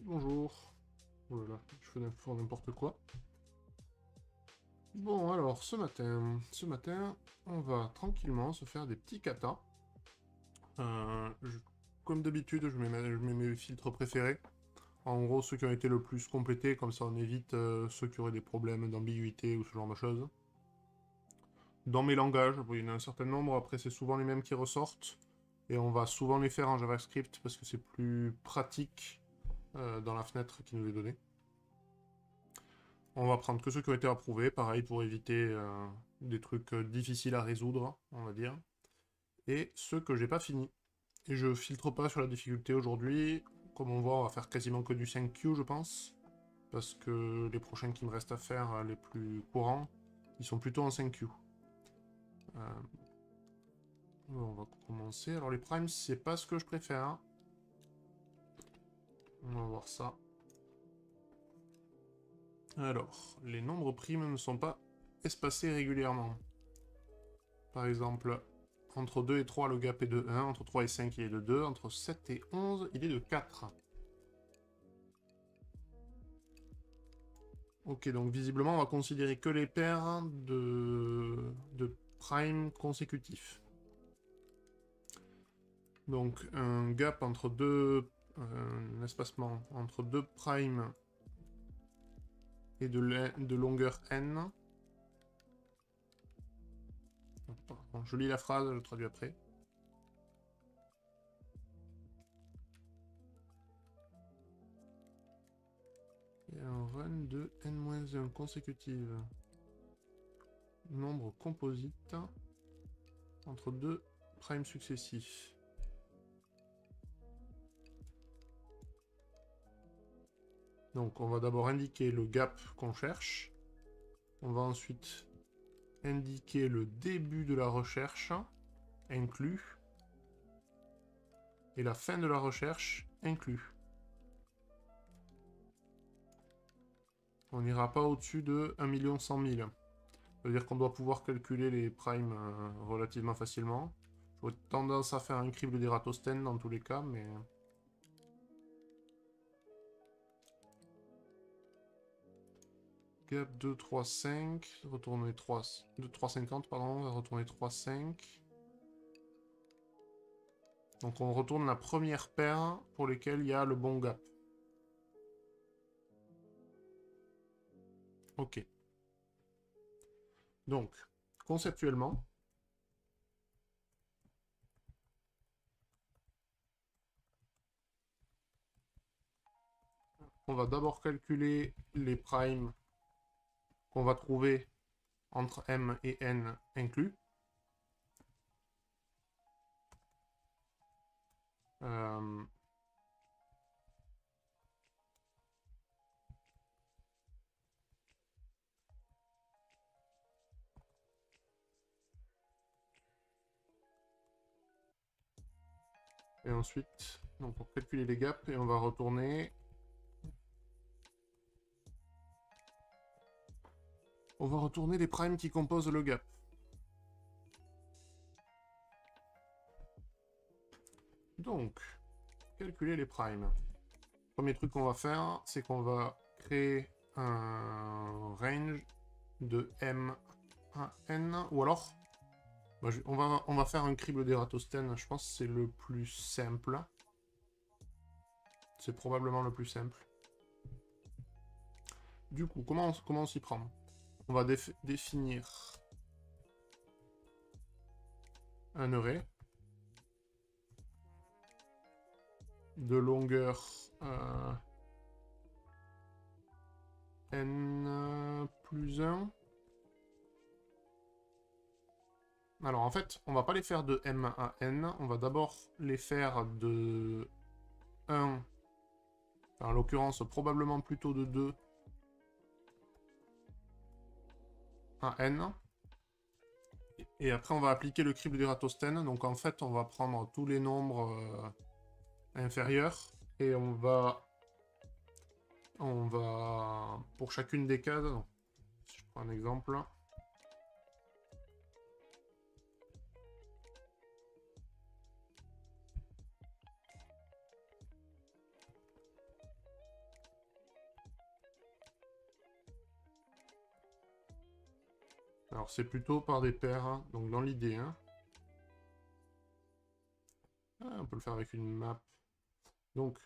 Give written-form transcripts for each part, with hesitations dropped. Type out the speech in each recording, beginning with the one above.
Bonjour. Oh là là, je fais n'importe quoi. Bon, alors, ce matin, on va tranquillement se faire des petits katas. Comme d'habitude, je mets mes filtres préférés. En gros, ceux qui ont été le plus complétés, comme ça on évite ceux qui auraient des problèmes d'ambiguïté ou ce genre de choses. Dans mes langages, bon, il y en a un certain nombre, après c'est souvent les mêmes qui ressortent. Et on va souvent les faire en JavaScript parce que c'est plus pratique dans la fenêtre qui nous est donnée. On va prendre que ceux qui ont été approuvés, pareil pour éviter des trucs difficiles à résoudre, on va dire. Et ceux que j'ai pas fini. Et je filtre pas sur la difficulté aujourd'hui. Comme on voit, on va faire quasiment que du 5Q, je pense. Parce que les prochains qui me restent à faire, les plus courants, ils sont plutôt en 5Q. On va commencer. Alors les primes, c'est pas ce que je préfère. On va voir ça. Alors, les nombres primes ne sont pas espacés régulièrement. Par exemple, entre 2 et 3, le gap est de 1. Entre 3 et 5, il est de 2. Entre 7 et 11, il est de 4. Ok, donc visiblement, on va considérer que les paires de prime consécutifs. Donc, un gap entre deux... un espacement entre deux primes et de longueur n. Pardon, je lis la phrase, je traduis après. Et un run de n-1 consécutive. Nombre composite entre deux primes successifs. Donc on va d'abord indiquer le gap qu'on cherche. On va ensuite indiquer le début de la recherche, inclus. Et la fin de la recherche, inclus. On n'ira pas au-dessus de 1 100 000. Ça veut dire qu'on doit pouvoir calculer les primes relativement facilement. J'aurais tendance à faire un crible d'Eratosthène dans tous les cas, mais... Gap 2, 3, 5, retourner 3, 2, 3, 50, pardon, on va retourner 3, 5. Donc on retourne la première paire pour lesquelles il y a le bon gap. Ok. Donc, conceptuellement, on va d'abord calculer les primes qu'on va trouver entre M et N inclus. Euh, et ensuite, donc pour calculer les gaps, et on va retourner... On va retourner les primes qui composent le gap. Donc, calculer les primes. Premier truc qu'on va faire, c'est qu'on va créer un range de M à N, ou alors, bah, on va faire un crible d'Eratosthène, je pense que c'est le plus simple. C'est probablement le plus simple. Du coup, comment on s'y prend? On va définir un array de longueur n plus 1. Alors en fait, on va pas les faire de m à n, on va d'abord les faire de 1, en l'occurrence probablement plutôt de 2 à n. Et après on va appliquer le crible d'Eratosthène, donc en fait on va prendre tous les nombres inférieurs, et on va, pour chacune des cases, si je prends un exemple, Alors c'est plutôt par des paires, hein, donc dans l'idée. Hein. Ah, on peut le faire avec une map. Donc,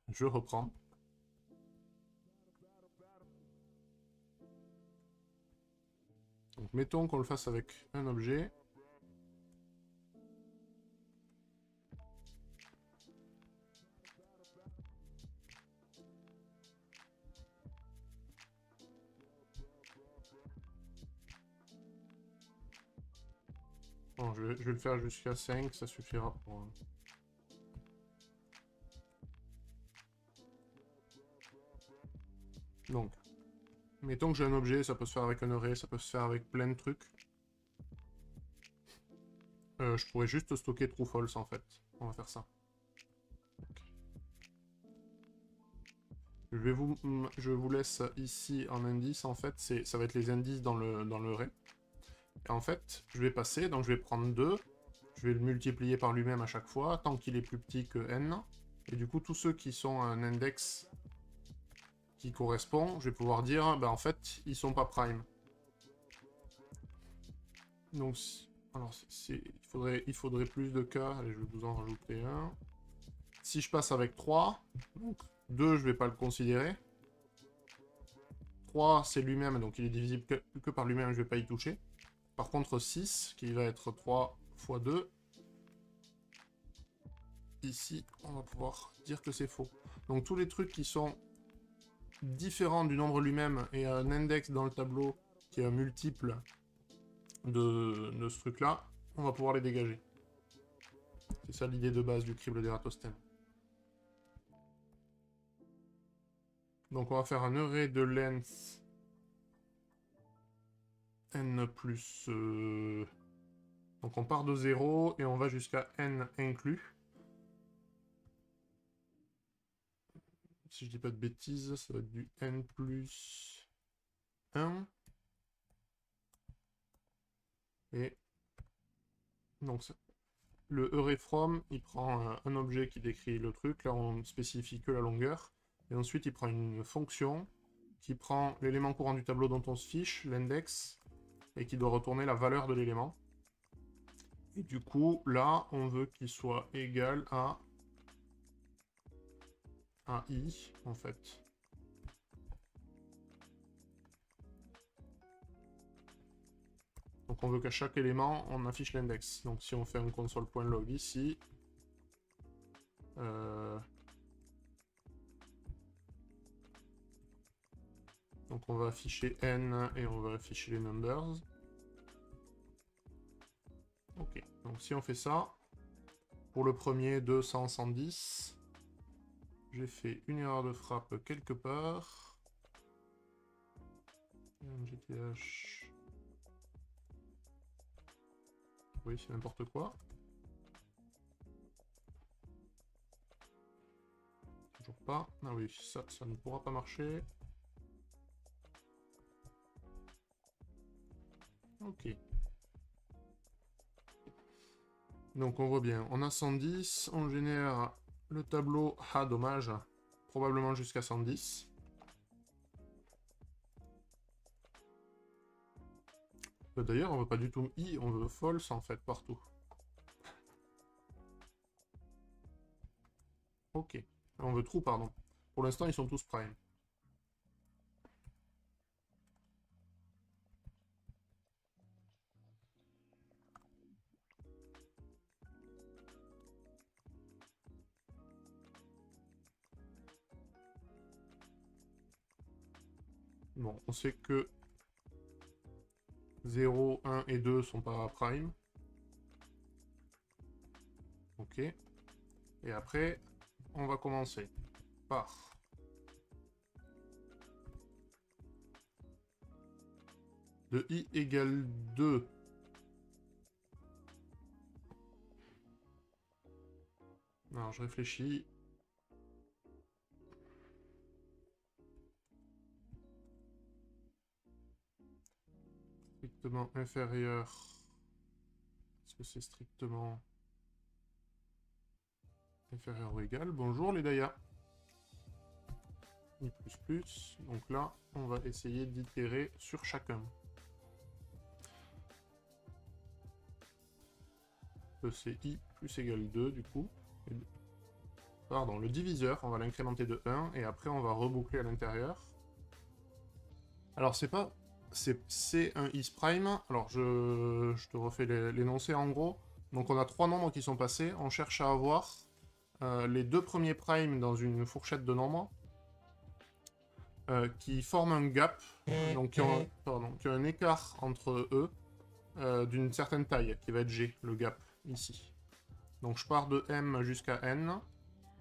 je reprends. Donc mettons qu'on le fasse avec un objet. Bon, je vais le faire jusqu'à 5, ça suffira pour... Donc, mettons que j'ai un objet, ça peut se faire avec un array, ça peut se faire avec plein de trucs. Je pourrais juste stocker true false en fait. On va faire ça. Je vous laisse ici en indice, en fait, ça va être les indices dans le array. Et en fait, je vais passer, donc je vais prendre 2, je vais le multiplier par lui-même à chaque fois, tant qu'il est plus petit que n. Et du coup, tous ceux qui sont à un index qui correspond, je vais pouvoir dire, ben en fait, ils sont pas prime. Donc, alors, il faudrait plus de cas, allez, je vais vous en rajouter un. Si je passe avec 3, donc 2, je vais pas le considérer. 3, c'est lui-même, donc il est divisible que par lui-même, je vais pas y toucher. Par contre, 6, qui va être 3 fois 2, ici, on va pouvoir dire que c'est faux. Donc tous les trucs qui sont différents du nombre lui-même et un index dans le tableau qui est un multiple de ce truc-là, on va pouvoir les dégager. C'est ça l'idée de base du crible d'Eratosthène. Donc on va faire un array de length n plus... Donc on part de 0 et on va jusqu'à n inclus. Si je dis pas de bêtises, ça va être du n plus 1. Et donc le array from, il prend un objet qui décrit le truc. Là, on ne spécifie que la longueur. Et ensuite, il prend une fonction qui prend l'élément courant du tableau dont on se fiche, l'index, et qui doit retourner la valeur de l'élément. Et du coup, là, on veut qu'il soit égal à i, en fait. Donc on veut qu'à chaque élément, on affiche l'index. Donc si on fait un console.log ici, donc on va afficher n et on va afficher les numbers. Ok, donc si on fait ça, pour le premier 200, 110, j'ai fait une erreur de frappe quelque part. GTH. Oui, c'est n'importe quoi. Toujours pas. Ah oui, ça ne pourra pas marcher. Ok. Donc on voit bien, on a 110, on génère le tableau, ah dommage, probablement jusqu'à 110. D'ailleurs, on veut pas du tout i, on veut false en fait, partout. Ok, on veut true, pardon. Pour l'instant, ils sont tous prime. Bon, on sait que 0, 1 et 2 sont pas prime. Ok. Et après, on va commencer par de i égale 2. Alors, je réfléchis. Strictement inférieur. Est-ce que c'est strictement inférieur ou égal? Bonjour les Daya. I++. Donc là, on va essayer d'itérer sur chacun. c'est i plus égale 2 du coup. Pardon, le diviseur, on va l'incrémenter de 1 et après on va reboucler à l'intérieur. Alors c'est pas... c'est un is prime. Alors je te refais l'énoncé en gros. Donc on a 3 nombres qui sont passés. On cherche à avoir les 2 premiers primes dans une fourchette de nombres qui forment un gap, donc qui ont un écart entre eux d'une certaine taille, qui va être g, le gap, ici. Donc je pars de m jusqu'à n,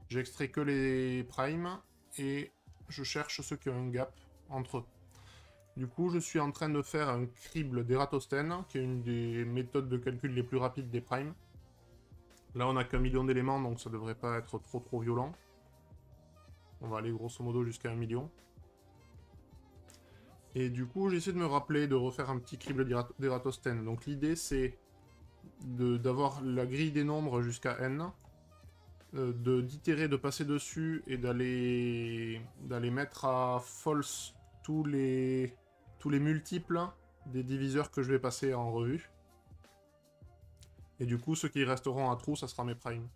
j'extrais que les primes, et je cherche ceux qui ont un gap entre eux. Du coup, je suis en train de faire un crible d'Eratosthène, qui est une des méthodes de calcul les plus rapides des primes. Là, on n'a qu'1 million d'éléments, donc ça devrait pas être trop violent. On va aller grosso modo jusqu'à 1 million. Et du coup, j'essaie de me rappeler de refaire un petit crible d'Eratosthène. Donc l'idée, c'est d'avoir la grille des nombres jusqu'à n, d'itérer, de passer dessus et d'aller mettre à false tous les multiples des diviseurs que je vais passer en revue. Et du coup, ceux qui resteront à true, ça sera mes primes.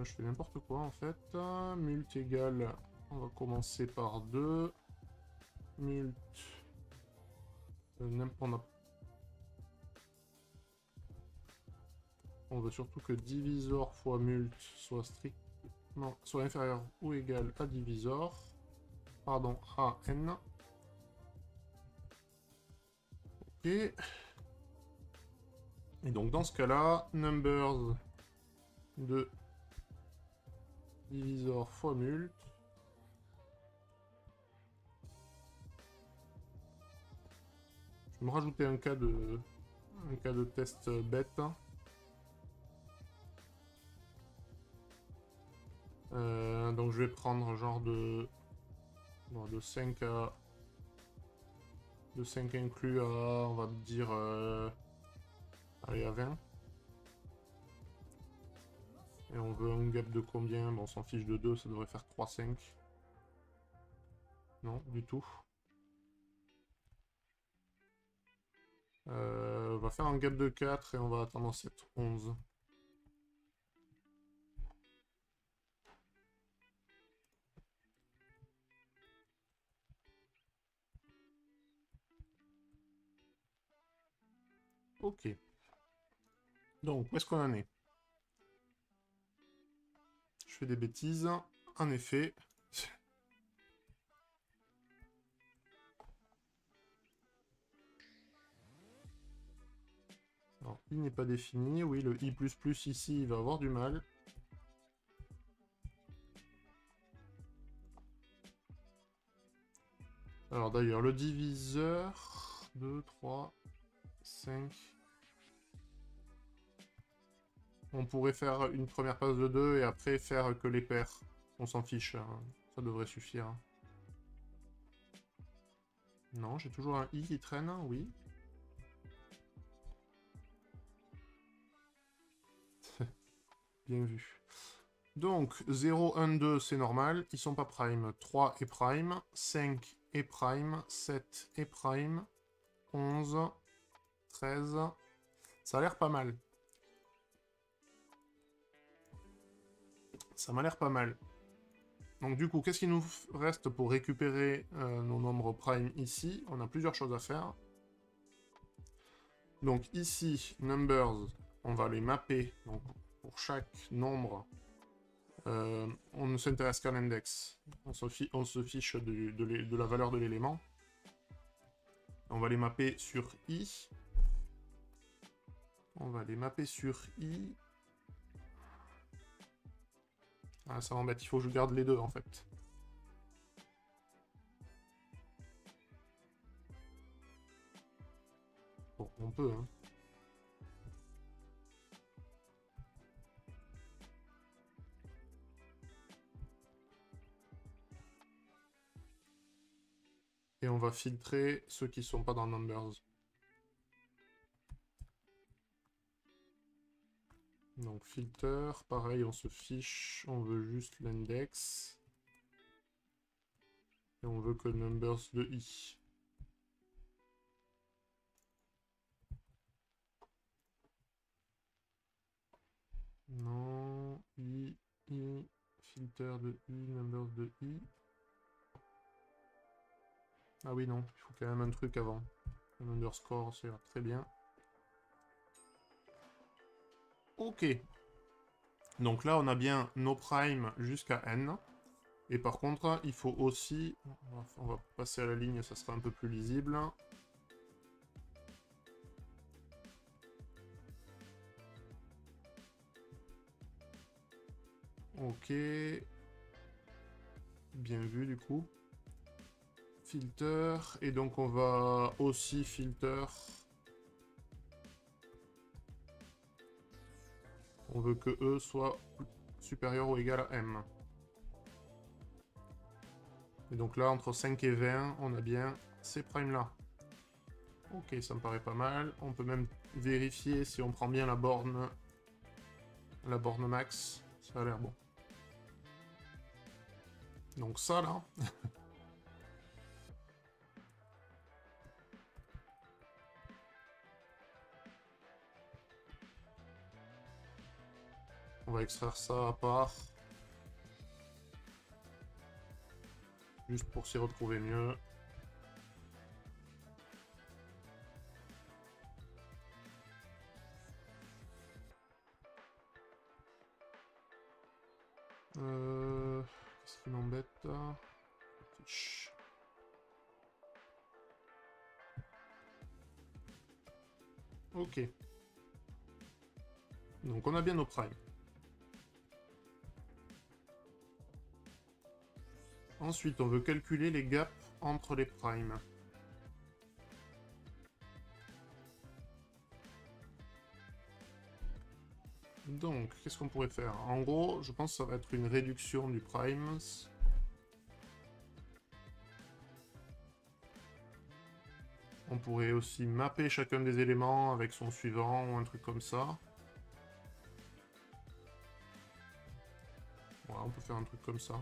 Je fais n'importe quoi en fait. Mult égale, on va commencer par 2. Mult. On veut surtout que divisor fois mult soit strict. Non, soit inférieur ou égal à divisor. Pardon, à n. Ok. Et donc dans ce cas-là, numbers de divisor fois mult. Je vais me rajouter un cas de test bête. Donc je vais prendre un genre de 5 à... de 5 inclus à, on va dire, allez, à 20. Et on veut un gap de combien? Bon, on s'en fiche de 2, ça devrait faire 3, 5. Non, du tout. On va faire un gap de 4 et on va attendre 7, 11. Ok. Donc, où est-ce qu'on en est? Je fais des bêtises. En effet. Alors, i n'est pas défini. Oui, le i++ ici, il va avoir du mal. Alors d'ailleurs, le diviseur... 2, 3, 5... On pourrait faire une première passe de 2 et après faire que les paires. On s'en fiche, hein. Ça devrait suffire. Non, j'ai toujours un i qui traîne, oui. Bien vu. Donc, 0, 1, 2, c'est normal. Ils sont pas prime. 3 est prime. 5 est prime. 7 est prime. 11, 13. Ça a l'air pas mal. Ça m'a l'air pas mal. Donc du coup, qu'est-ce qu'il nous reste pour récupérer nos nombres prime ici? On a plusieurs choses à faire. Donc ici, numbers, on va les mapper. Donc pour chaque nombre, on ne s'intéresse qu'à l'index. On se fiche de la valeur de l'élément. On va les mapper sur i. On va les mapper sur i. Ah, ça m'embête, il faut que je garde les deux en fait. Bon, on peut, hein. Et on va filtrer ceux qui sont pas dans numbers. Donc filter, pareil, on se fiche, on veut juste l'index. Et on veut que numbers de i. Non, i, filter de i, numbers de i. Ah oui, non, il faut quand même un truc avant. Un underscore, ça ira très bien. Ok. Donc là, on a bien nos primes jusqu'à n. Et par contre, il faut aussi... On va passer à la ligne, ça sera un peu plus lisible. Ok. Bien vu, du coup. Filter. Et donc, on va aussi filter... On veut que E soit supérieur ou égal à M. Et donc là, entre 5 et 20, on a bien ces primes-là. Ok, ça me paraît pas mal. On peut même vérifier si on prend bien la borne max. Ça a l'air bon. Donc ça, là... On va extraire ça à part. Juste pour s'y retrouver mieux. Qu'est-ce qui m'embête là? Fiche. Ok. Donc on a bien nos primes. Ensuite, on veut calculer les gaps entre les primes. Donc, qu'est-ce qu'on pourrait faire? En gros, je pense que ça va être une réduction du primes. On pourrait aussi mapper chacun des éléments avec son suivant ou un truc comme ça. Voilà, on peut faire un truc comme ça.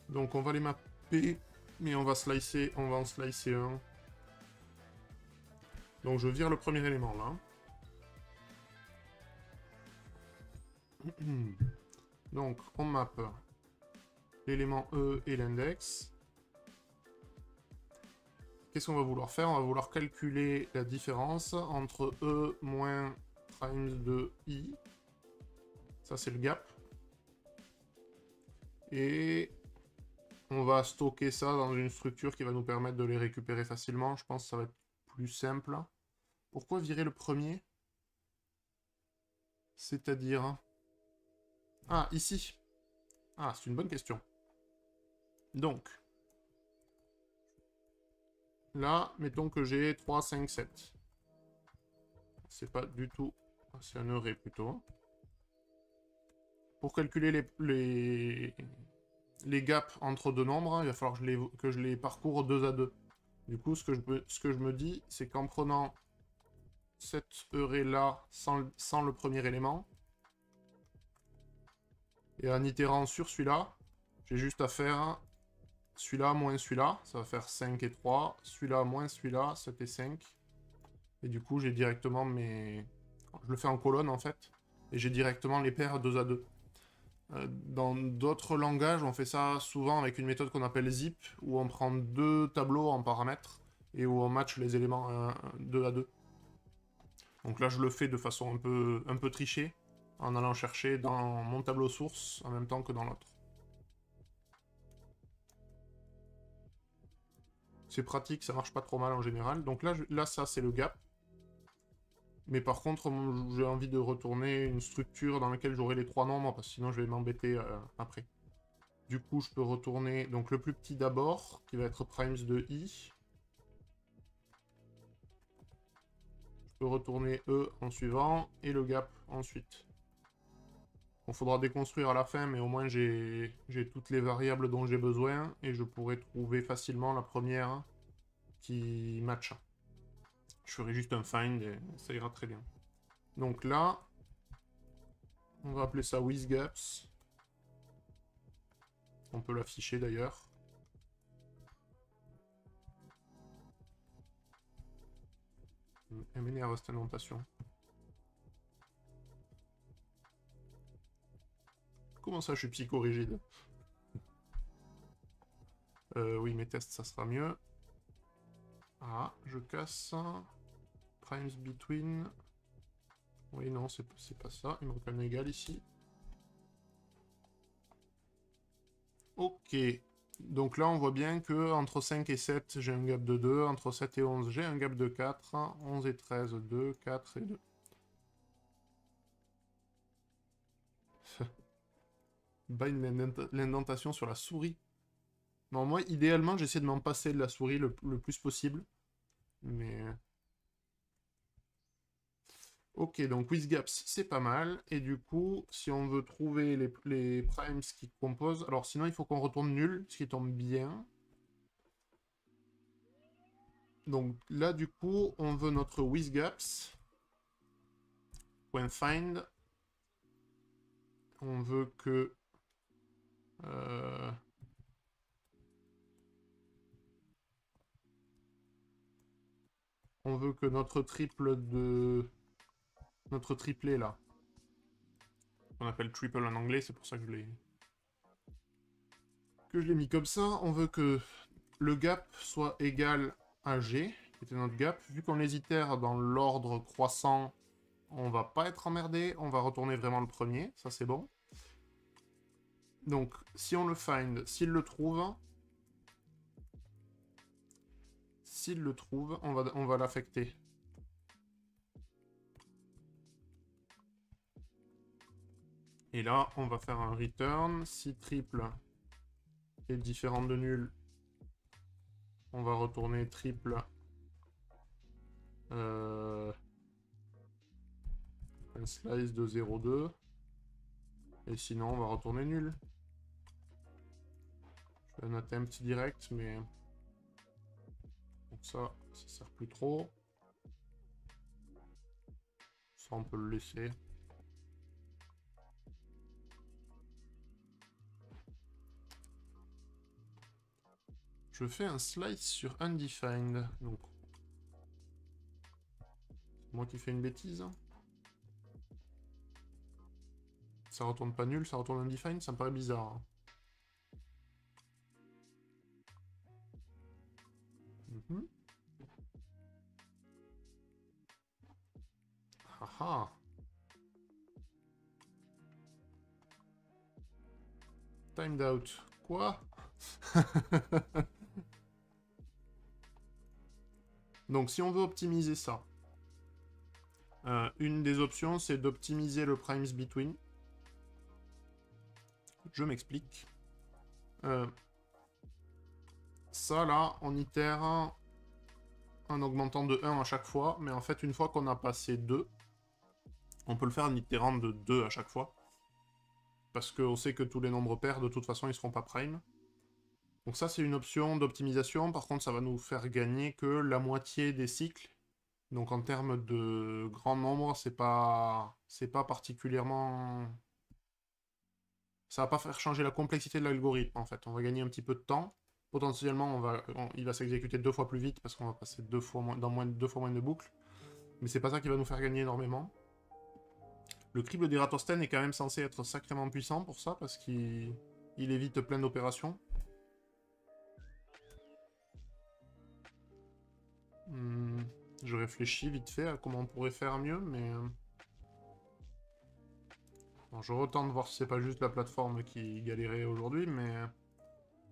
Donc on va les mapper, mais on va en slicer un. Donc je vire le premier élément là. Donc on mappe l'élément E et l'index. Qu'est-ce qu'on va vouloir faire? On va vouloir calculer la différence entre E moins primes de I. Ça c'est le gap. Et on va stocker ça dans une structure qui va nous permettre de les récupérer facilement. Je pense que ça va être plus simple. Pourquoi virer le premier? C'est-à-dire... Ah, ici. Ah, c'est une bonne question. Donc, là, mettons que j'ai 3, 5, 7. C'est pas du tout... C'est un array plutôt. Pour calculer les gaps entre deux nombres, il va falloir que je les parcours 2 à 2. Du coup, ce que je me dis, c'est qu'en prenant cet array-là sans le premier élément, et en itérant sur celui-là, j'ai juste à faire celui-là moins celui-là, ça va faire 5 et 3, celui-là moins celui-là, 7 et 5. Et du coup, j'ai directement mes... Je le fais en colonne, en fait, et j'ai directement les paires 2 à 2. Dans d'autres langages, on fait ça souvent avec une méthode qu'on appelle zip, où on prend 2 tableaux en paramètres, et où on match les éléments 2 à 2. Donc là, je le fais de façon un peu trichée, en allant chercher dans mon tableau source en même temps que dans l'autre. C'est pratique, ça marche pas trop mal en général. Donc là ça c'est le gap. Mais par contre, j'ai envie de retourner une structure dans laquelle j'aurai les 3 nombres, parce que sinon je vais m'embêter après. Du coup, je peux retourner donc le plus petit d'abord, qui va être primes de i. Je peux retourner E en suivant, et le gap ensuite. Il faudra déconstruire à la fin, mais au moins j'ai toutes les variables dont j'ai besoin, et je pourrai trouver facilement la première qui match. Je ferai juste un find et ça ira très bien. Donc là, on va appeler ça WizGaps. On peut l'afficher d'ailleurs. Elle m'énerve cette indentation. Comment ça, je suis psychorigide? Oui, mes tests, ça sera mieux. Ah, je casse. Primes between. Oui, non, c'est pas ça. Il me manque un égal ici. Ok. Donc là, on voit bien que entre 5 et 7, j'ai un gap de 2. Entre 7 et 11, j'ai un gap de 4. 11 et 13, 2, 4 et 2. Bind l'indentation sur la souris. Non, moi, idéalement, j'essaie de m'en passer de la souris le plus possible. Mais... Ok, donc WizGaps, c'est pas mal. Et du coup, si on veut trouver les primes qui composent... Alors sinon, il faut qu'on retourne nul, ce qui tombe bien. Donc là, du coup, on veut notre WizGaps. .find. On veut que... on veut que notre triple de... Notre triplet, là. On appelle triple en anglais, c'est pour ça que je l'ai mis comme ça. On veut que le gap soit égal à G, qui était notre gap. Vu qu'on les itère dans l'ordre croissant, on va pas être emmerdé. On va retourner vraiment le premier, ça c'est bon. Donc, si on le find, s'il le trouve, on va l'affecter. Et là, on va faire un return. Si triple est différent de nul, on va retourner triple. Un slice de 0,2. Et sinon, on va retourner nul. Je fais un attempt direct, mais... Donc ça sert plus trop. Ça, on peut le laisser. Je fais un slice sur undefined. Donc, c'est moi qui fais une bêtise. Ça retourne pas nul, ça retourne undefined, ça me paraît bizarre. Mm-hmm. Haha. Timed out. Quoi? Donc, si on veut optimiser ça, une des options, c'est d'optimiser le primes between. Je m'explique. Ça, là, on itère en augmentant de 1 à chaque fois, mais en fait, une fois qu'on a passé 2, on peut le faire en itérant de 2 à chaque fois. Parce qu'on sait que tous les nombres pairs, de toute façon, ils seront pas prime. Donc ça, c'est une option d'optimisation. Par contre, ça va nous faire gagner que la moitié des cycles. Donc en termes de grand nombre, c'est pas particulièrement... Ça va pas faire changer la complexité de l'algorithme, en fait. On va gagner un petit peu de temps. Potentiellement, il va s'exécuter 2 fois plus vite parce qu'on va passer 2 fois moins de boucles. Mais c'est pas ça qui va nous faire gagner énormément. Le crible d'Eratosthène est quand même censé être sacrément puissant pour ça, parce qu'il évite plein d'opérations. Je réfléchis vite fait à comment on pourrait faire mieux, mais... Bon, je retente de voir si c'est pas juste la plateforme qui galérait aujourd'hui, mais...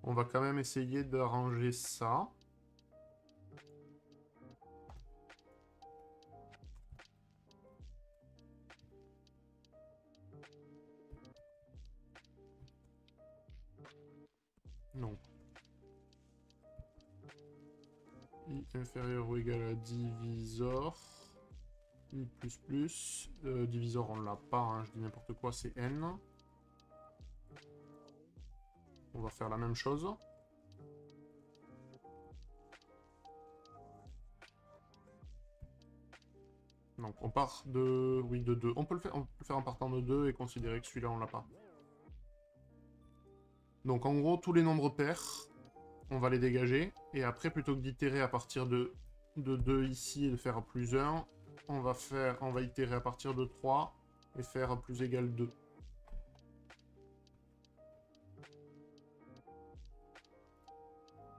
On va quand même essayer d'arranger ça. Non. I inférieur ou égal à divisor. I plus. Divisor, on l'a pas, hein, je dis n'importe quoi, c'est n. On va faire la même chose. Donc on part de... Oui, de 2. On peut le faire en partant de 2 et considérer que celui-là, on l'a pas. Donc en gros, tous les nombres pairs, on va les dégager. Et après, plutôt que d'itérer à partir de 2 ici et de faire plus 1, on va itérer à partir de 3 et faire plus égal 2.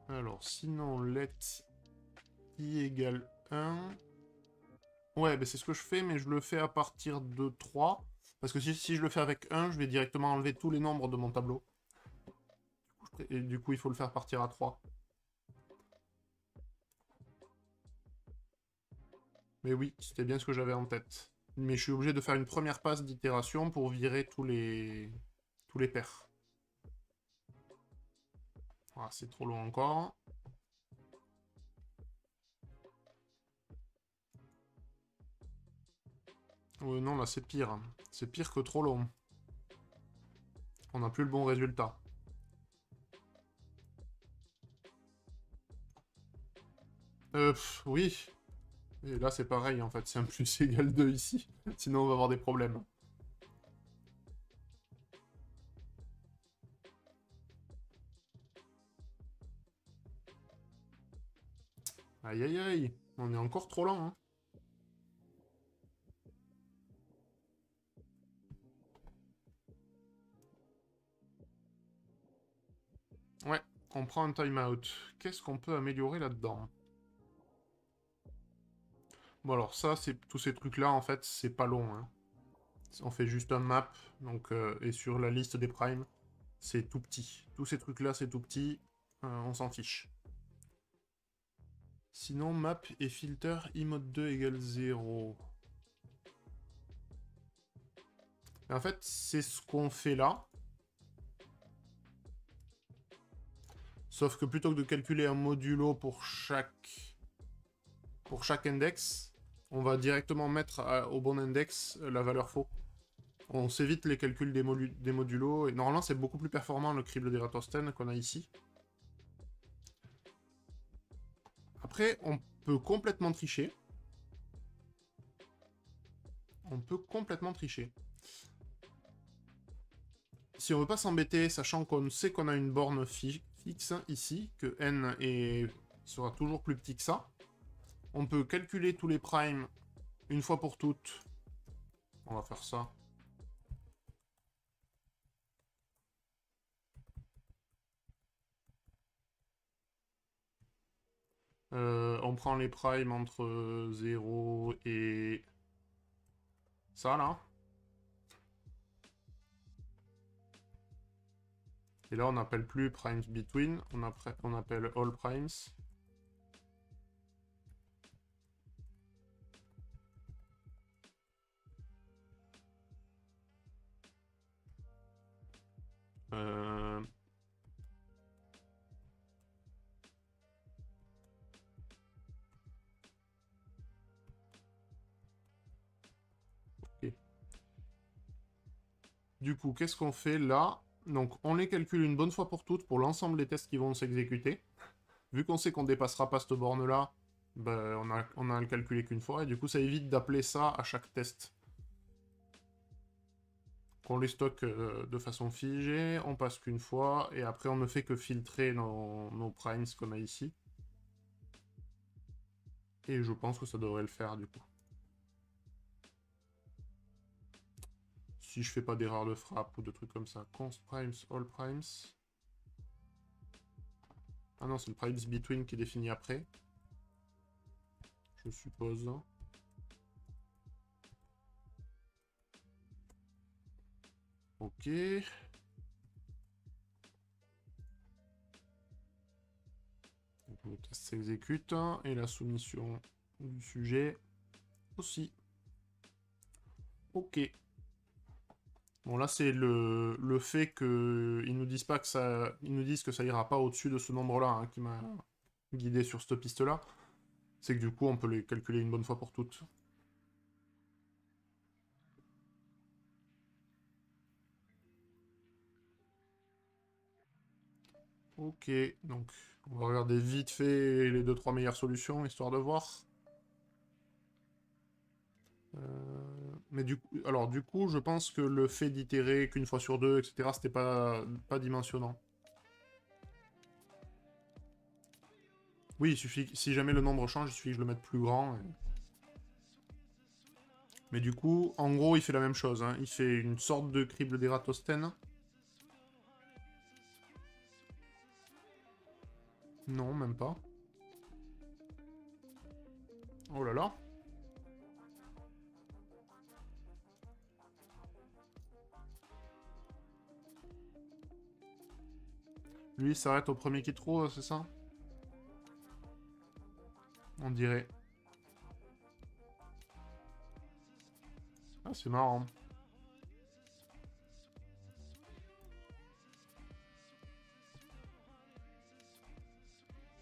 Alors, sinon, let i égale 1... Ouais, ben c'est ce que je fais, mais je le fais à partir de 3. Parce que si je le fais avec 1, je vais directement enlever tous les nombres de mon tableau. Et du coup, il faut le faire partir à 3. Mais oui, c'était bien ce que j'avais en tête. Mais je suis obligé de faire une première passe d'itération pour virer tous les pairs. Ah, c'est trop long encore. Non, là, c'est pire. C'est pire que trop long. On n'a plus le bon résultat. Oui. Et là, c'est pareil, en fait. C'est un plus égal 2 ici. Sinon, on va avoir des problèmes. Aïe, aïe, aïe. On est encore trop lent, hein. Ouais, on prend un time-out. Qu'est-ce qu'on peut améliorer là-dedans? Bon, alors ça, tous ces trucs-là, en fait, c'est pas long, hein. On fait juste un map, donc, et sur la liste des primes, c'est tout petit. Tous ces trucs-là, c'est tout petit, on s'en fiche. Sinon, map et filter imode 2 égale 0. Et en fait, c'est ce qu'on fait là. Sauf que plutôt que de calculer un modulo pour chaque index, on va directement mettre au bon index la valeur faux. On s'évite les calculs des modulos, et normalement c'est beaucoup plus performant le crible d'Eratosthène qu'on a ici. Après, on peut complètement tricher. On peut complètement tricher. Si on veut pas s'embêter, sachant qu'on sait qu'on a une borne fixe ici, que n sera toujours plus petit que ça, on peut calculer tous les primes une fois pour toutes. On va faire ça. On prend les primes entre 0 et... ça, là. Et là, on n'appelle plus primes between, on appelle all primes. Euh... Okay. Du coup, qu'est-ce qu'on fait là? Donc, on les calcule une bonne fois pour toutes pour l'ensemble des tests qui vont s'exécuter. Vu qu'on sait qu'on dépassera pas cette borne-là, ben, on a à le calculer qu'une fois, et du coup, ça évite d'appeler ça à chaque test. Qu'on les stocke de façon figée, on passe qu'une fois, et après, on ne fait que filtrer nos primes qu'on a ici. Et je pense que ça devrait le faire, du coup. Si je fais pas d'erreur de frappe ou de trucs comme ça. Const primes, all primes. Ah non, c'est le primes between qui est défini après. Je suppose. Ok. Donc, le test s'exécute. Et la soumission du sujet aussi. Ok. Bon, là, c'est le fait qu'ils nous disent pas que ça... Ils nous disent que ça ira pas au-dessus de ce nombre-là, hein, qui m'a guidé sur cette piste-là. C'est que du coup, on peut les calculer une bonne fois pour toutes. Ok, donc on va regarder vite fait les 2-3 meilleures solutions, histoire de voir. Mais du coup, alors du coup, je pense que le fait d'itérer qu'une fois sur deux, etc., c'était pas dimensionnant. Oui, il suffit, si jamais le nombre change, il suffit que je le mette plus grand. Mais du coup, en gros, il fait la même chose. Hein. Il fait une sorte de crible d'Ératosthène. Non, même pas. Oh là là. Lui, il s'arrête au premier qui trouve, c'est ça? On dirait. Ah, c'est marrant.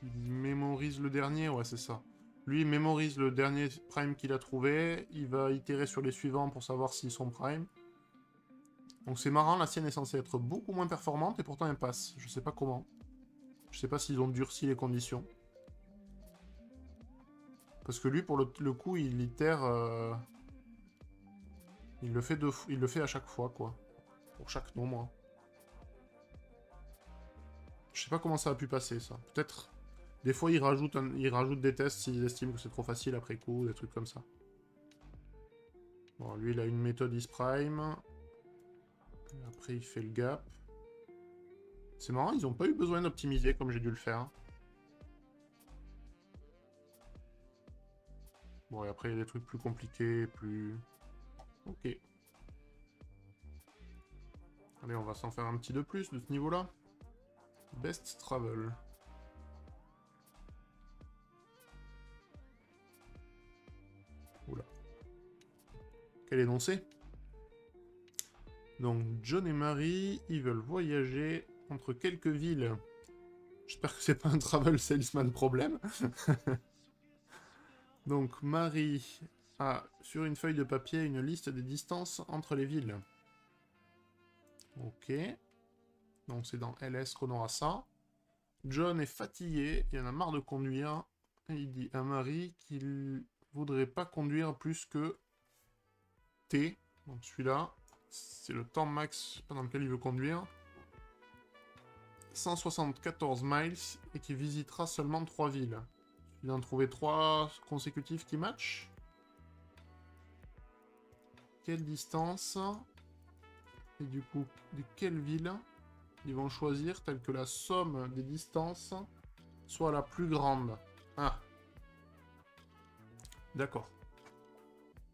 Il mémorise le dernier, ouais, c'est ça. Lui, il mémorise le dernier prime qu'il a trouvé. Il va itérer sur les suivants pour savoir s'ils sont prime. Donc c'est marrant, la sienne est censée être beaucoup moins performante et pourtant elle passe. Je sais pas comment. Je sais pas s'ils ont durci les conditions. Parce que lui, pour le coup, il itère... il le fait à chaque fois, quoi. Pour chaque nombre. Je sais pas comment ça a pu passer, ça. Peut-être... Des fois, il rajoute des tests s'il estime que c'est trop facile après coup, des trucs comme ça. Bon, lui, il a une méthode isPrime. Après, il fait le gap. C'est marrant, ils ont pas eu besoin d'optimiser comme j'ai dû le faire. Bon, et après, il y a des trucs plus compliqués, plus... Ok. Allez, on va s'en faire un petit de plus de ce niveau-là. Best Travel. Oula. Quel énoncé? Donc, John et Marie, ils veulent voyager entre quelques villes. J'espère que c'est pas un travel salesman problème. Donc, Marie a sur une feuille de papier une liste des distances entre les villes. Ok. Donc, c'est dans LS qu'on aura ça. John est fatigué, il en a marre de conduire. Et il dit à Marie qu'il voudrait pas conduire plus que T. Donc, celui-là, c'est le temps max pendant lequel il veut conduire. 174 miles et qui visitera seulement 3 villes. Il vient d'en trouver 3 consécutifs qui matchent. Quelle distance? Et du coup, de quelle ville ils vont choisir telle que la somme des distances soit la plus grande? Ah. D'accord.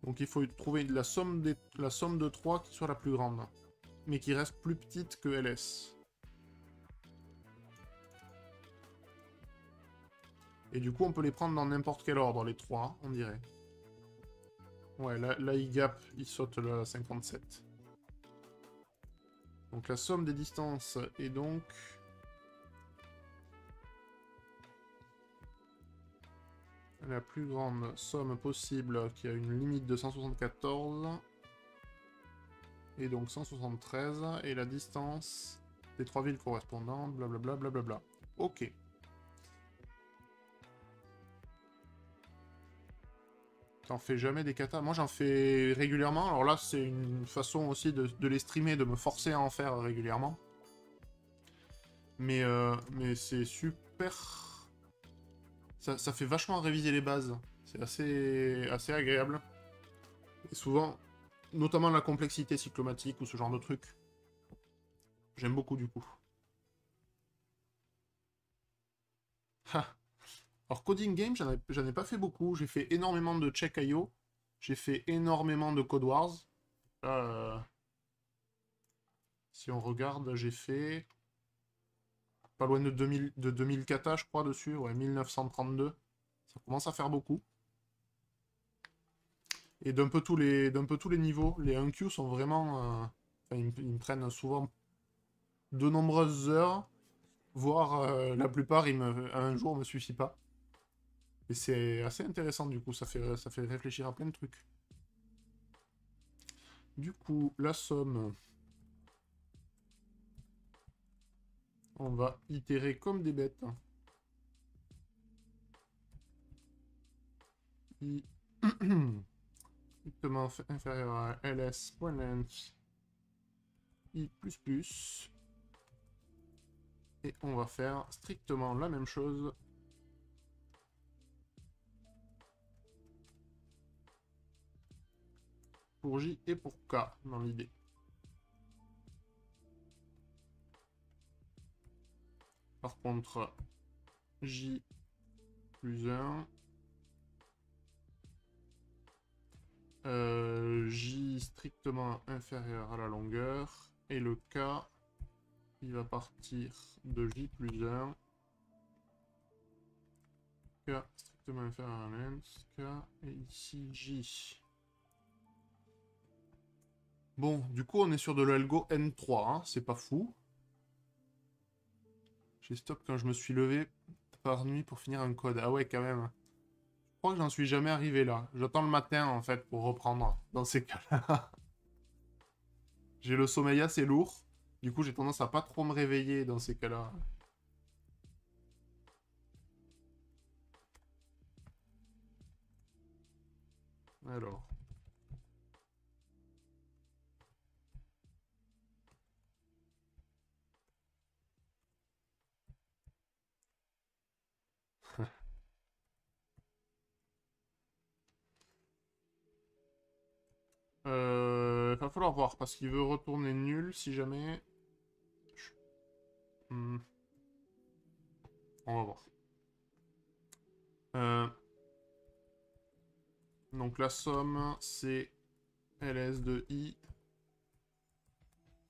Donc il faut trouver la somme de 3 qui soit la plus grande. Mais qui reste plus petite que LS. Et du coup, on peut les prendre dans n'importe quel ordre, les 3, on dirait. Ouais, là il gap, il saute le 57. Donc la somme des distances est donc... la plus grande somme possible qui a une limite de 174. Et donc 173. Et la distance des 3 villes correspondantes, blablabla, blablabla. Ok. T'en fais jamais des katas? Moi j'en fais régulièrement. Alors là c'est une façon aussi de les streamer, de me forcer à en faire régulièrement. Mais c'est super... Ça fait vachement réviser les bases. C'est assez agréable. Et souvent, notamment la complexité cyclomatique ou ce genre de truc. J'aime beaucoup du coup. Ha. Alors Coding Game, j'en ai pas fait beaucoup. J'ai fait énormément de Check.io. J'ai fait énormément de Code Wars. Là, si on regarde, j'ai fait pas loin de 2000 kata, je crois, dessus. Ouais, 1932. Ça commence à faire beaucoup. Et d'un peu tous les niveaux. Les 1Q sont vraiment... enfin, ils me prennent souvent de nombreuses heures. Voire la plupart, un jour, me suffit pas. Et c'est assez intéressant, du coup. Ça fait réfléchir à plein de trucs. Du coup, la somme... On va itérer comme des bêtes. strictement inférieur à ls.length i++. Et on va faire strictement la même chose pour j et pour k dans l'idée. Par contre, j plus 1, j strictement inférieur à la longueur, et le k, il va partir de j plus 1, k strictement inférieur à length, k, et ici j. Bon, du coup, on est sur de l'algo N3, hein, c'est pas fou. J'ai stop quand je me suis levé par nuit pour finir un code. Ah ouais, quand même. Je crois que j'en suis jamais arrivé là. J'attends le matin, en fait, pour reprendre dans ces cas-là. J'ai le sommeil assez lourd. Du coup, j'ai tendance à pas trop me réveiller dans ces cas-là. Alors. Va falloir voir, parce qu'il veut retourner nul si jamais... Hmm. On va voir. Donc la somme, c'est ls de i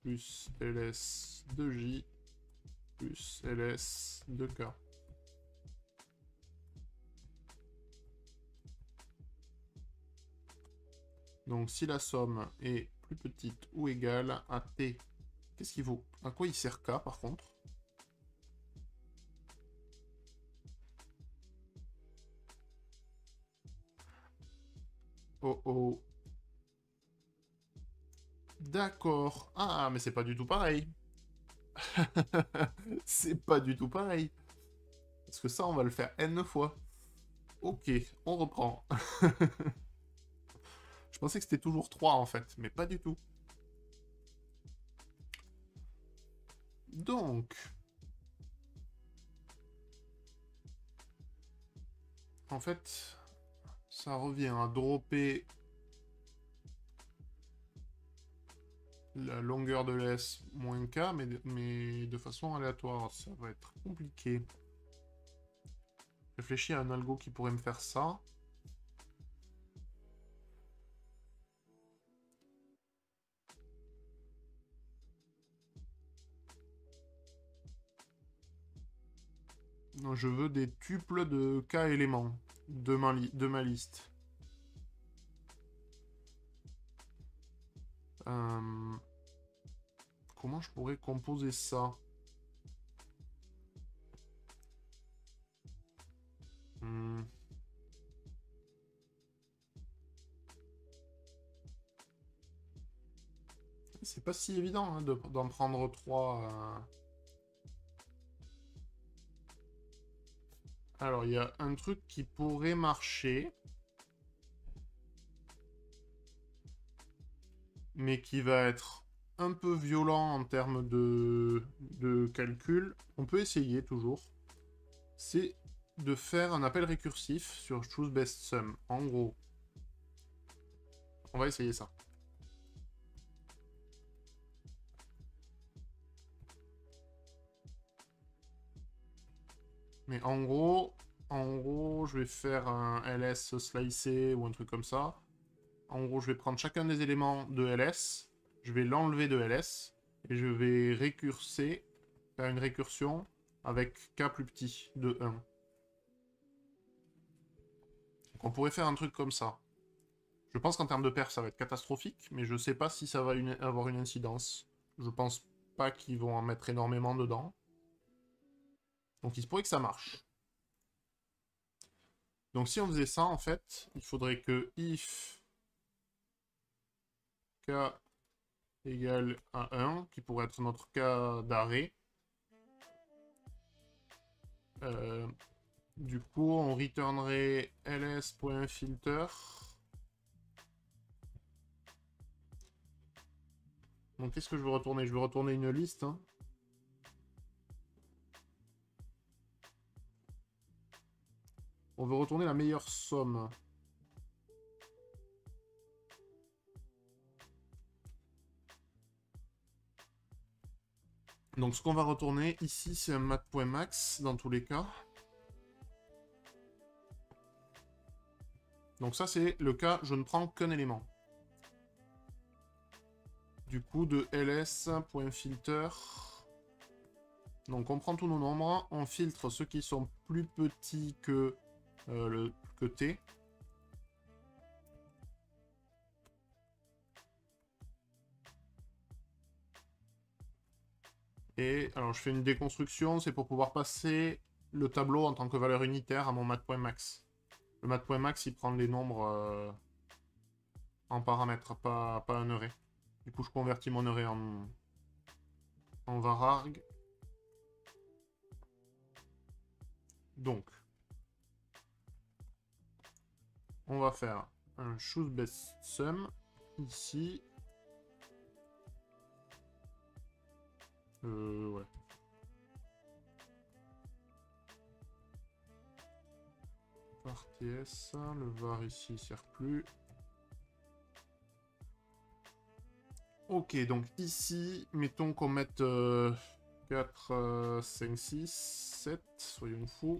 plus ls de j plus ls de k. Donc si la somme est plus petite ou égale à t, qu'est-ce qu'il vaut? À quoi il sert k par contre? Oh oh. D'accord. Ah, mais c'est pas du tout pareil. C'est pas du tout pareil. Parce que ça, on va le faire n fois. Ok, on reprend. Je pensais que c'était toujours 3 en fait, mais pas du tout. Donc... En fait, ça revient à dropper la longueur de l'S moins K, mais de façon aléatoire. Ça va être compliqué. Réfléchis à un algo qui pourrait me faire ça. Non, je veux des tuples de K éléments de ma liste. Comment je pourrais composer ça? C'est pas si évident hein, d'en prendre 3. Alors, il y a un truc qui pourrait marcher, mais qui va être un peu violent en termes de calcul. On peut essayer toujours. C'est de faire un appel récursif sur choose_best_sum. En gros, on va essayer ça. Mais en gros, je vais faire un ls slicé ou un truc comme ça. En gros, je vais prendre chacun des éléments de ls, je vais l'enlever de ls, et je vais récurser, faire une récursion avec k plus petit de 1. Donc on pourrait faire un truc comme ça. Je pense qu'en termes de perf, ça va être catastrophique, mais je sais pas si ça va avoir une incidence. Je pense pas qu'ils vont en mettre énormément dedans. Donc il se pourrait que ça marche. Donc si on faisait ça, en fait, il faudrait que if k égale à 1, qui pourrait être notre cas d'arrêt. Du coup, on returnerait ls.filter Donc qu'est-ce que je veux retourner? Je veux retourner une liste. Hein. On veut retourner la meilleure somme. Donc ce qu'on va retourner ici, c'est un mat.max dans tous les cas. Donc ça, c'est le cas, je ne prends qu'un élément. Du coup, de ls.filter. Donc on prend tous nos nombres, on filtre ceux qui sont plus petits que, que t. Et alors je fais une déconstruction, c'est pour pouvoir passer le tableau en tant que valeur unitaire à mon mat.max. Le mat.max, il prend les nombres en paramètres, pas un array. Du coup, je convertis mon array en vararg. Donc, on va faire un choose_best_sum ici. Ouais. Var ts, le var ici ne sert plus. Ok, donc ici, mettons qu'on mette 4, 5, 6, 7, soyons fous.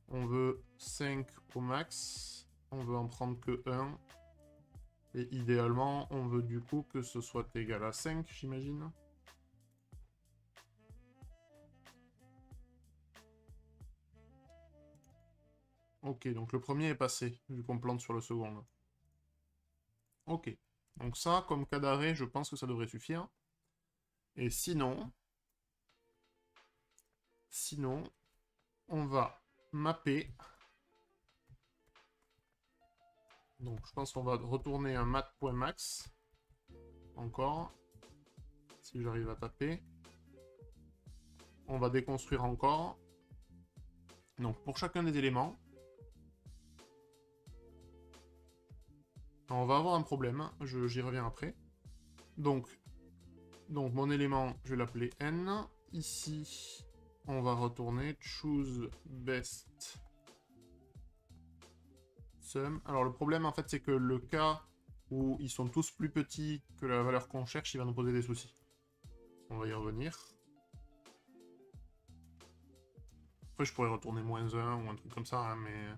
On veut 5 au max, on veut en prendre que 1. Et idéalement, on veut du coup que ce soit égal à 5, j'imagine. Ok, donc le premier est passé, vu qu'on plante sur le second. Ok, donc ça, comme cas d'arrêt, je pense que ça devrait suffire. Et sinon, on va mapper. Donc je pense qu'on va retourner un mat.max. Encore. Si j'arrive à taper. On va déconstruire encore. Donc pour chacun des éléments. On va avoir un problème, j'y reviens après. Donc mon élément, je vais l'appeler n. Ici, on va retourner choose best sum. Alors le problème en fait c'est que le cas où ils sont tous plus petits que la valeur qu'on cherche, il va nous poser des soucis. On va y revenir. Après je pourrais retourner -1 ou un truc comme ça, hein, mais...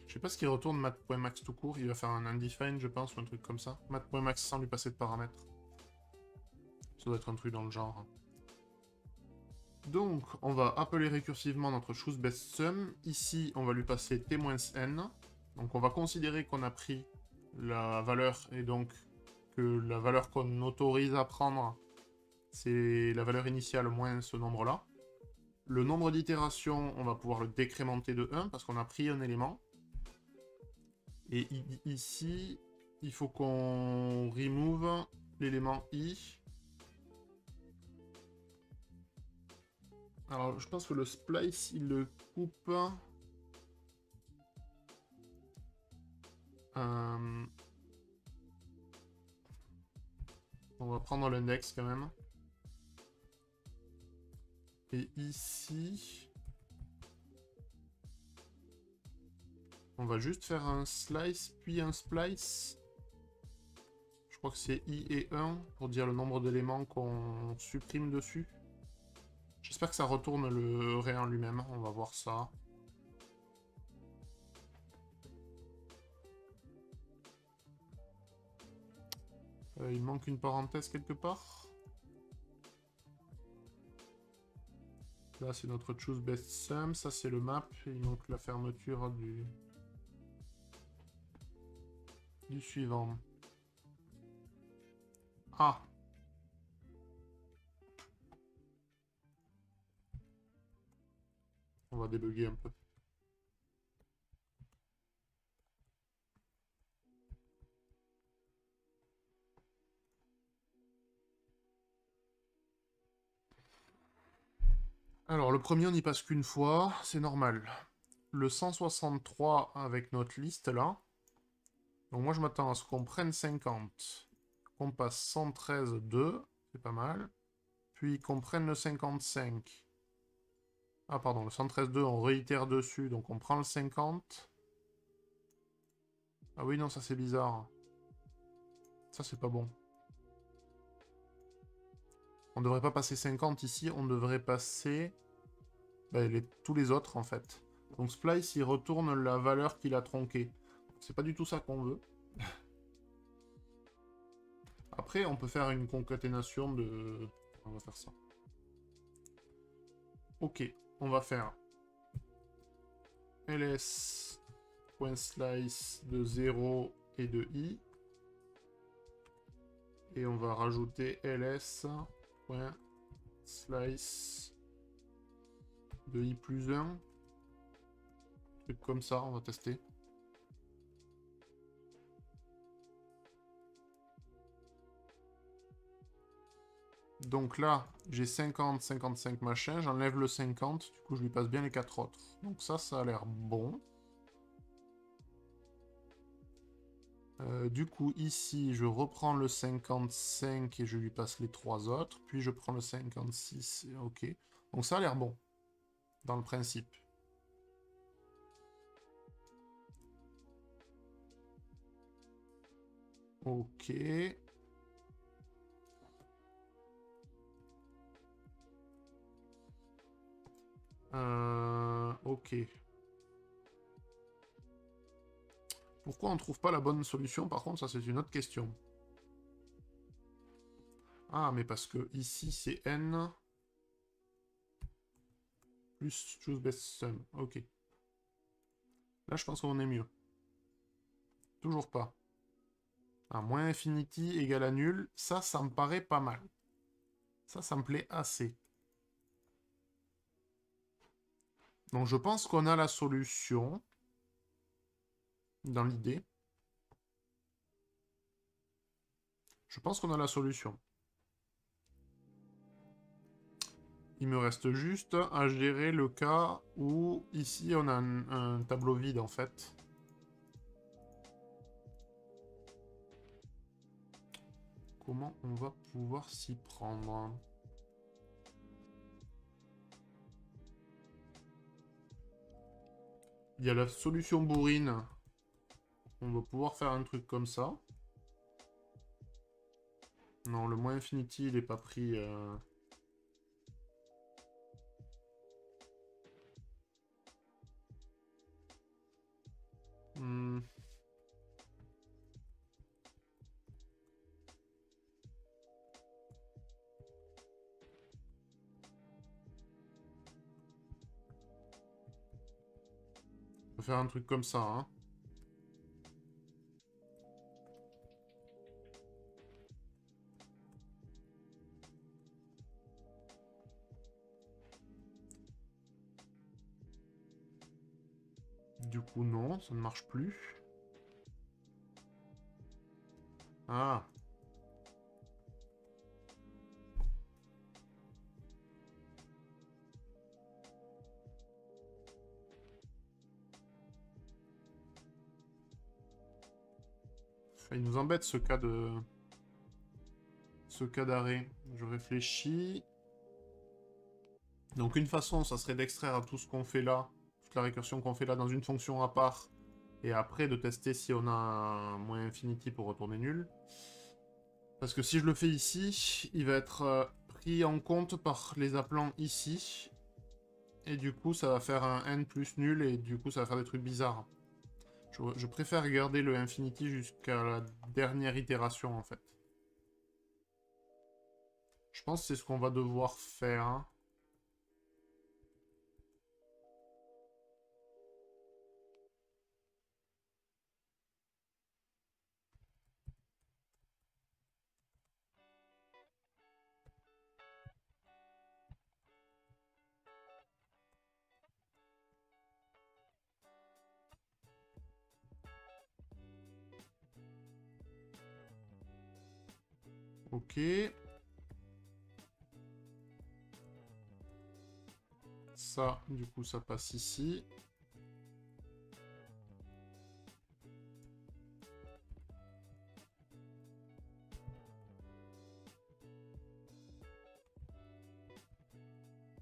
Je sais pas ce qu'il retourne mat.max tout court, il va faire un undefined je pense, ou un truc comme ça. Mat.max sans lui passer de paramètres. Ça doit être un truc dans le genre. Donc, on va appeler récursivement notre choose_best_sum. Ici, on va lui passer t-n. Donc, on va considérer qu'on a pris la valeur, et donc que la valeur qu'on autorise à prendre, c'est la valeur initiale moins ce nombre-là. Le nombre d'itérations, on va pouvoir le décrémenter de 1, parce qu'on a pris un élément. Et ici, il faut qu'on remove l'élément i. Alors, je pense que le splice, il le coupe. On va prendre l'index quand même. Et ici, on va juste faire un slice, puis un splice. Je crois que c'est i et 1 pour dire le nombre d'éléments qu'on supprime dessus. J'espère que ça retourne le array en lui-même. On va voir ça. Il manque une parenthèse quelque part. Là, c'est notre choose_best_sum. Ça, c'est le map. Il manque la fermeture du suivant. Ah! On va débugger un peu. Alors, le premier, on n'y passe qu'une fois. C'est normal. le 163 avec notre liste là. Donc moi je m'attends à ce qu'on prenne 50, qu'on passe 113, 2, c'est pas mal. Puis qu'on prenne le 55. Ah pardon, le 113, 2, on réitère dessus, donc on prend le 50. Ah oui, non, ça c'est bizarre. Ça c'est pas bon. On devrait pas passer 50 ici, on devrait passer tous les autres en fait. Donc Splice, il retourne la valeur qu'il a tronquée. C'est pas du tout ça qu'on veut. Après, on peut faire une concaténation de... On va faire ça. Ok, on va faire ls.slice de 0 et de i. Et on va rajouter ls.slice de i plus 1. Truc comme ça, on va tester. Donc là, j'ai 50, 55 machin, j'enlève le 50, du coup je lui passe bien les 4 autres. Donc ça a l'air bon. Du coup, ici, je reprends le 55 et je lui passe les 3 autres. Puis je prends le 56, ok. Donc ça a l'air bon, dans le principe. Ok. Ok. Pourquoi on ne trouve pas la bonne solution? Par contre, ça c'est une autre question. Ah, mais parce que ici c'est n plus choose best sum. Ok. Là, je pense qu'on est mieux. Toujours pas. Ah, moins infinity égale à nul. Ça me paraît pas mal. Ça me plaît assez. Donc je pense qu'on a la solution. Dans l'idée. Je pense qu'on a la solution. Il me reste juste à gérer le cas où, ici, on a un tableau vide, en fait. Comment on va pouvoir s'y prendre? Il y a la solution bourrine. On va pouvoir faire un truc comme ça. Non, le moins infinity, il n'est pas pris... Hmm. On peut faire un truc comme ça, hein. Du coup, non, ça ne marche plus. Ah. Il nous embête ce cas de... Ce cas d'arrêt. Je réfléchis. Donc une façon, ça serait d'extraire tout ce qu'on fait là, toute la récursion qu'on fait là dans une fonction à part, et après de tester si on a un moins infinity pour retourner nul. Parce que si je le fais ici, il va être pris en compte par les appelants ici, et du coup ça va faire un n plus nul, et du coup ça va faire des trucs bizarres. Je préfère garder le infinity jusqu'à la dernière itération en fait. Je pense que c'est ce qu'on va devoir faire. Ok. Ça, du coup, ça passe ici.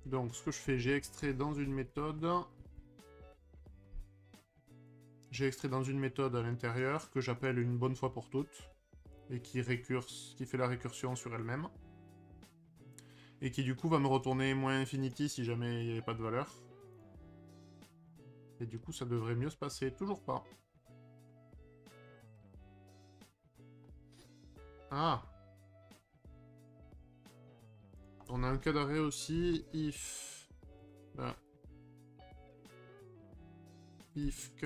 Donc, ce que je fais, j'ai extrait dans une méthode. J'ai extrait dans une méthode à l'intérieur que j'appelle une bonne fois pour toutes. Et qui fait la récursion sur elle-même. Et qui du coup va me retourner moins infinity si jamais il n'y avait pas de valeur. Et du coup, ça devrait mieux se passer. Toujours pas. Ah. On a un cas d'arrêt aussi. If k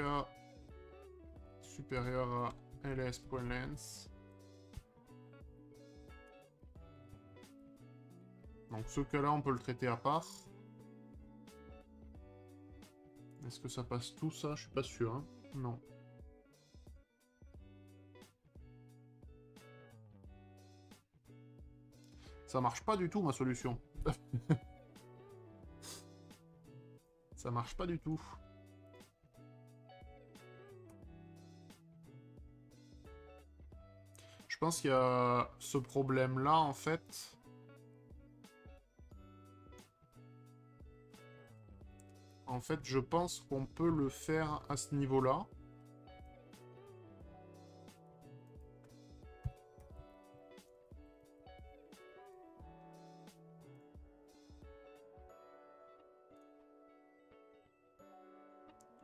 supérieur à ls.length. Donc ce cas-là, on peut le traiter à part. Est-ce que ça passe tout ça? Je suis pas sûr. Hein. Non. Ça marche pas du tout, ma solution. Ça marche pas du tout. Je pense qu'il y a ce problème-là, en fait. En fait, je pense qu'on peut le faire à ce niveau-là.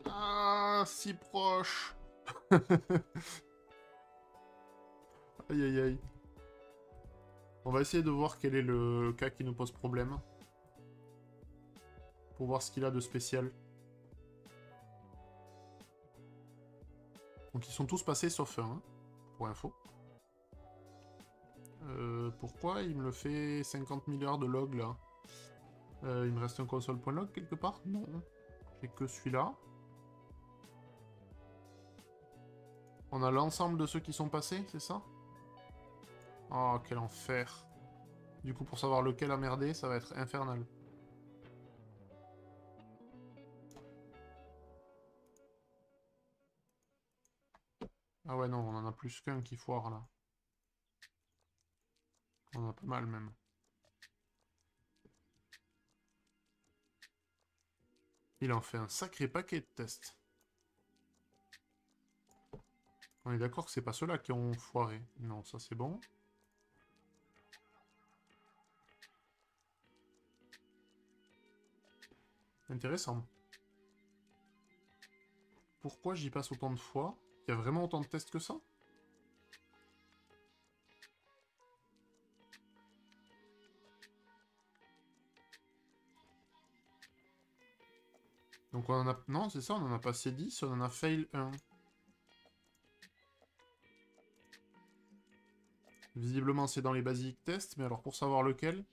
Ah, si proche. Aïe, aïe, aïe. On va essayer de voir quel est le cas qui nous pose problème. Pour voir ce qu'il a de spécial. Donc ils sont tous passés sauf un, hein, pour info. Pourquoi il me le fait 50 milliards de log là? Il me reste un console.log quelque part? Non. J'ai que celui-là. On a l'ensemble de ceux qui sont passés, c'est ça? Oh, quel enfer. Du coup, pour savoir lequel a merdé, ça va être infernal. Ah ouais, non, on en a plus qu'un qui foire, là. On en a pas mal, même. Il en fait un sacré paquet de tests. On est d'accord que c'est pas ceux-là qui ont foiré. Non, ça c'est bon. Intéressant. Pourquoi j'y passe autant de fois? Il y a vraiment autant de tests que ça? Donc on en a... Non, c'est ça, on en a passé 10, on en a fail 1. Visiblement, c'est dans les basic tests, mais alors pour savoir lequel...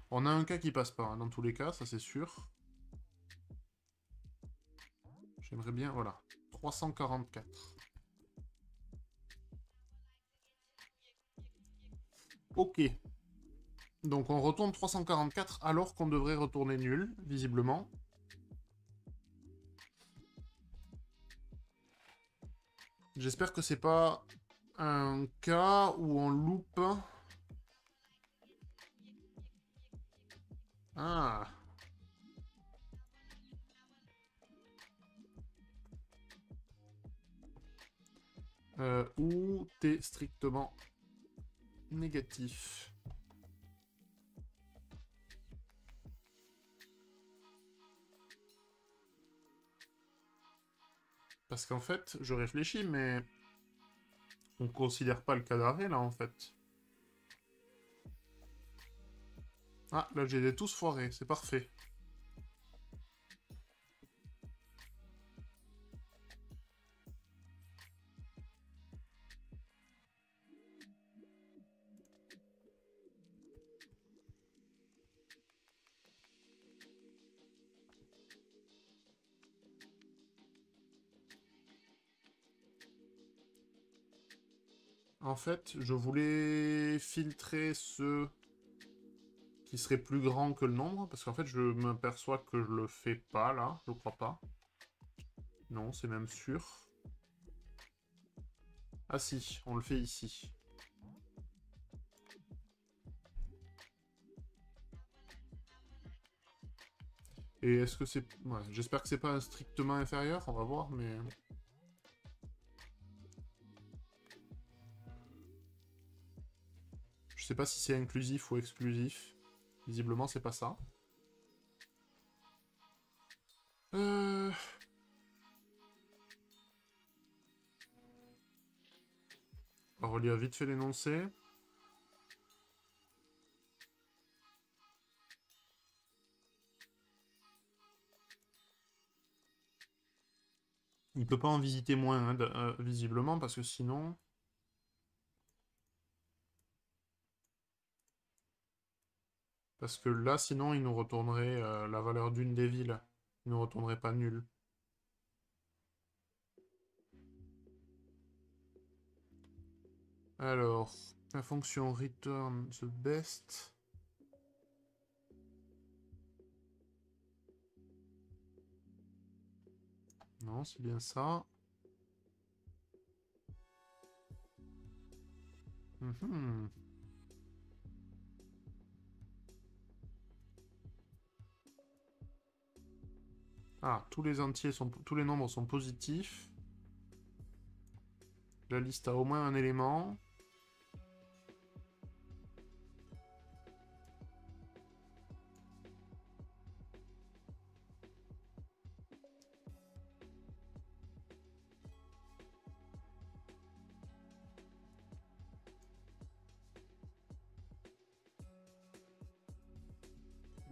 On a un cas qui passe pas, hein, dans tous les cas, ça c'est sûr. J'aimerais bien... Voilà. 344. Ok. Donc on retourne 344 alors qu'on devrait retourner nul, visiblement. J'espère que c'est pas un cas où on loupe... Ah. Ou t'es strictement négatif. Parce qu'en fait, je réfléchis, mais... On considère pas le cas d'arrêt, là, en fait. Ah, là, j'ai tous foirés, c'est parfait. En fait, je voulais filtrer ceux qui seraient plus grands que le nombre, parce qu'en fait, je m'aperçois que je le fais pas, là, je crois pas. Non, c'est même sûr. Ah si, on le fait ici. Et est-ce que c'est... Ouais, j'espère que c'est pas strictement inférieur, on va voir, mais... Je sais pas si c'est inclusif ou exclusif. Visiblement, c'est pas ça. On va relire vite fait l'énoncé. Il peut pas en visiter moins, hein, visiblement, parce que sinon... Parce que là, sinon, il nous retournerait la valeur d'une des villes. Il nous retournerait pas nul. Alors, la fonction return the best. Non, c'est bien ça. Mhm. Ah, tous les nombres sont positifs. La liste a au moins un élément.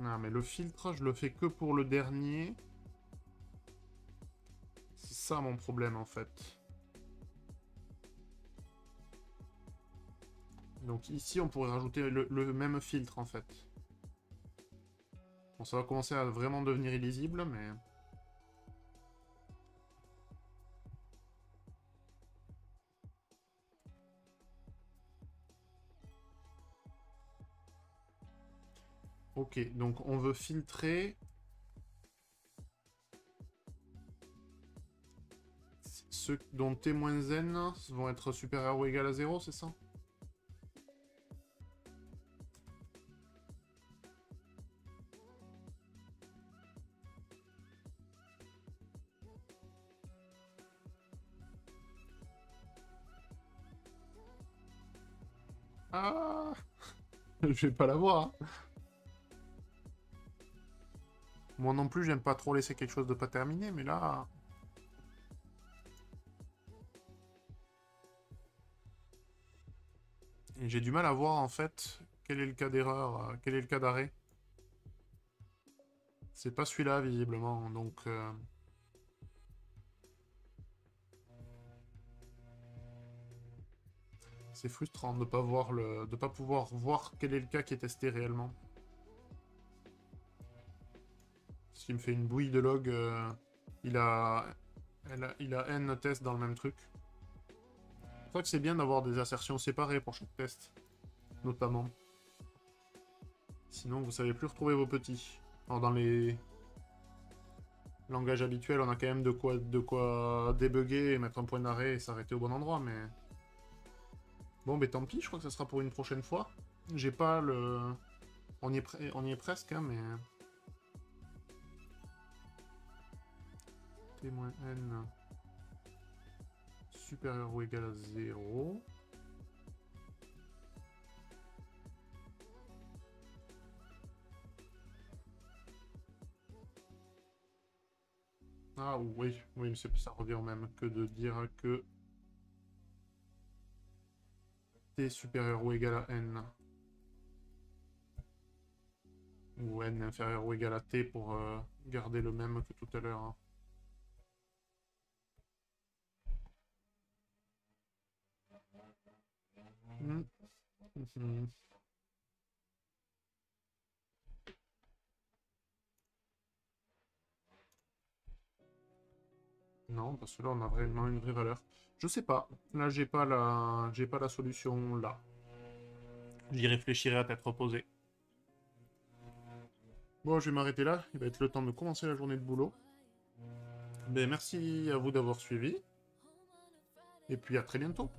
Ah, mais le filtre, je le fais que pour le dernier. C'est ça mon problème, en fait. Donc ici, on pourrait rajouter le même filtre, en fait. Bon, ça va commencer à vraiment devenir illisible, mais... Ok, donc on veut filtrer... Ceux dont t-n vont être supérieurs ou égal à 0, c'est ça? Ah. Je vais pas l'avoir. Hein. Moi non plus, j'aime pas trop laisser quelque chose de pas terminé, mais là... J'ai du mal à voir, en fait, quel est le cas d'erreur, quel est le cas d'arrêt. C'est pas celui-là, visiblement, donc... C'est frustrant de pas voir de pas pouvoir voir quel est le cas qui est testé réellement. Ce qui me fait une bouillie de log. Il a... il a n tests dans le même truc. Je crois que c'est bien d'avoir des assertions séparées pour chaque test. Notamment. Sinon, vous savez plus retrouver vos petits. Alors, dans les langages habituels, on a quand même de quoi débugger et mettre un point d'arrêt et s'arrêter au bon endroit, mais... Bon, mais tant pis, je crois que ça sera pour une prochaine fois. J'ai pas le... On y est presque, hein, mais... T-n supérieur ou égal à 0. Ah oui, oui, mais ça revient au même que de dire que t supérieur ou égal à n. Ou n inférieur ou égal à t pour garder le même que tout à l'heure. Hein. Non, parce que là, on a vraiment une vraie valeur. Je sais pas. Là, j'ai pas la solution là. J'y réfléchirai à tête reposée. Bon, je vais m'arrêter là. Il va être le temps de commencer la journée de boulot. Ben, merci à vous d'avoir suivi. Et puis à très bientôt.